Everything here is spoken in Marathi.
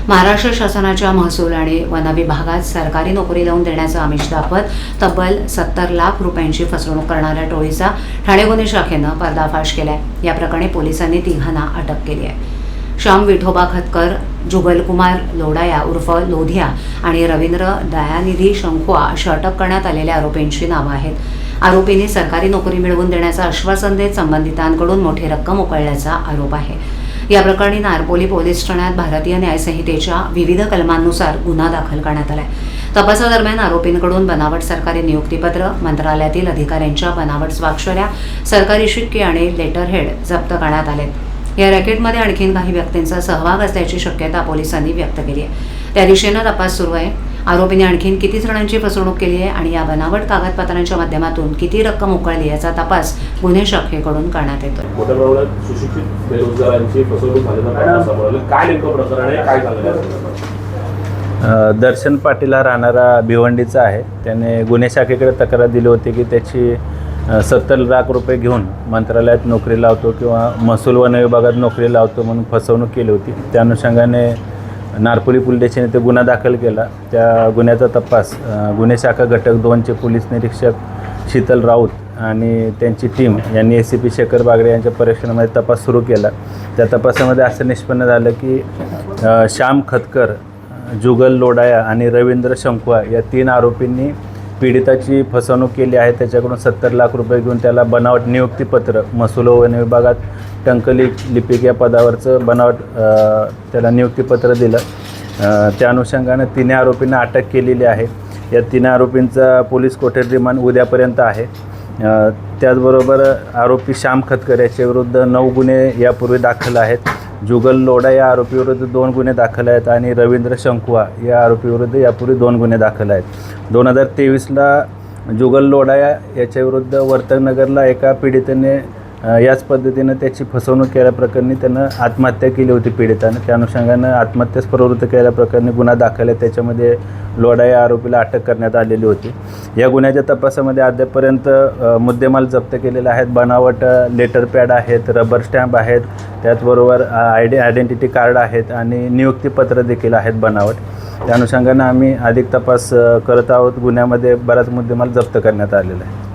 महाराष्ट्र शासनाच्या महसूल आणि वन विभागात सरकारी नोकरी लावून देण्याचं आमिष दाखवत तब्बल 70 लाख रुपयांची फसवणूक करणाऱ्या टोळीचा ठाणे गुन्हे शाखेनं पर्दाफाश केलाय। या प्रकरणी पोलिसांनी तिघांना अटक केली आहे। श्याम विठोबा खतकर, जुगलकुमार लोडाया उर्फ लोधिया आणि रवींद्र दयानिधी शंखुआ अशी अटक करण्यात आलेल्या आरोपींची नावं आहेत। आरोपींनी सरकारी नोकरी मिळवून देण्याचं आश्वासन देत संबंधितांकडून मोठी रक्कम उकळल्याचा आरोप आहे। या प्रकरणी नारपोली पोलीस ठाण्यात भारतीय न्याय संहितेच्या विविध कलमांनुसार गुन्हा दाखल करण्यात आलाय। तपासादरम्यान आरोपींकडून बनावट सरकारी नियुक्तीपत्र, मंत्रालयातील अधिकाऱ्यांच्या बनावट स्वाक्षऱ्या, सरकारी शिक्के आणि लेटरहेड जप्त करण्यात आलेत। या रॅकेटमध्ये आणखीन काही व्यक्तींचा सहभाग असल्याची शक्यता पोलिसांनी व्यक्त केली आहे। त्या दिशेनं तपास सुरू आहे। आरोपींनी आणखीन किती जणांची फसवणूक केली आहे आणि या बनावट कागदपत्रांच्या माध्यमातून किती रक्कम उकळली याचा तपास गुन्हे शाखेकडून करण्यात येतो। मोठ्या प्रमाणात सुशिक्षित बेरोजगारांची फसवणूक झाल्याचं समोर आलं। काय नेमकं प्रकरण आहे, काय झालं? दर्शन पाटील हा राहणारा भिवंडीचा आहे। त्याने गुन्हे शाखेकडे तक्रार दिली होती की त्याची 70 लाख रुपये घेऊन मंत्रालयात नोकरी लावतो किंवा महसूल वन विभागात नोकरी लावतो म्हणून फसवणूक केली होती। त्या अनुषंगाने नारपोली पोलीस स्टेशनने ते गुन्हा दाखल केला। त्या गुन्ह्याचा तपास गुन्हे शाखा घटक 2चे पोलीस निरीक्षक शीतल राऊत आणि त्यांची टीम यांनी ACP शेखर बागडे यांच्या परीक्षणामध्ये तपास सुरू केला। त्या तपासामध्ये असं निष्पन्न झालं की श्याम खतकर, जुगल लोडाया आणि रवींद्र शंखुआ या 3 आरोपींनी पीडिताची फसवणूक केली आहे। त्याच्याकडून 70 लाख रुपये घेऊन त्याला बनावट नियुक्तीपत्र, महसूल वन विभागात टंकलिपिक या पदावरचं बनावट त्याला नियुक्तीपत्र दिलं। त्या अनुषंगानं 3 आरोपींना अटक केलेली आहे। या 3 आरोपींचा पोलीस कोठडी रिमांड उद्यापर्यंत आहे। त्याचबरोबर आरोपी श्याम खतकर याच्याविरुद्ध 9 गुन्हे यापूर्वी दाखल आहेत। जुगल लोडा या आरोपीविरुद्ध 2 गुन्हे दाखल आहेत आणि रवींद्र शंखुआ या आरोपीविरुद्ध यापूर्वी 2 गुन्हे दाखल आहेत। 2023ला जुगल लोडा याच्याविरुद्ध वर्तकनगरला एका पीडितेने याच पद्धतीनं त्याची फसवणूक केल्याप्रकरणी त्यानं आत्महत्या केली होती पीडितानं। त्या अनुषंगानं आत्महत्येस प्रवृत्त केल्याप्रकरणी गुन्हा दाखल आहे। त्याच्यामध्ये लोडा या आरोपीला अटक करण्यात आलेली होती। या गुन्ह्याच्या तपासामध्ये अद्यापर्यंत मुद्देमाल जप्त केलेले आहेत। बनावट लेटर पॅड आहेत, रबर स्टॅम्प आहेत, त्याचबरोबर आयडेंटिटी कार्ड आहेत आणि नियुक्तीपत्र देखील आहेत बनावट। त्या अनुषंगानं आम्ही अधिक तपास करत आहोत। गुन्ह्यामध्ये बराच मुद्देमाल जप्त करण्यात आलेला आहे।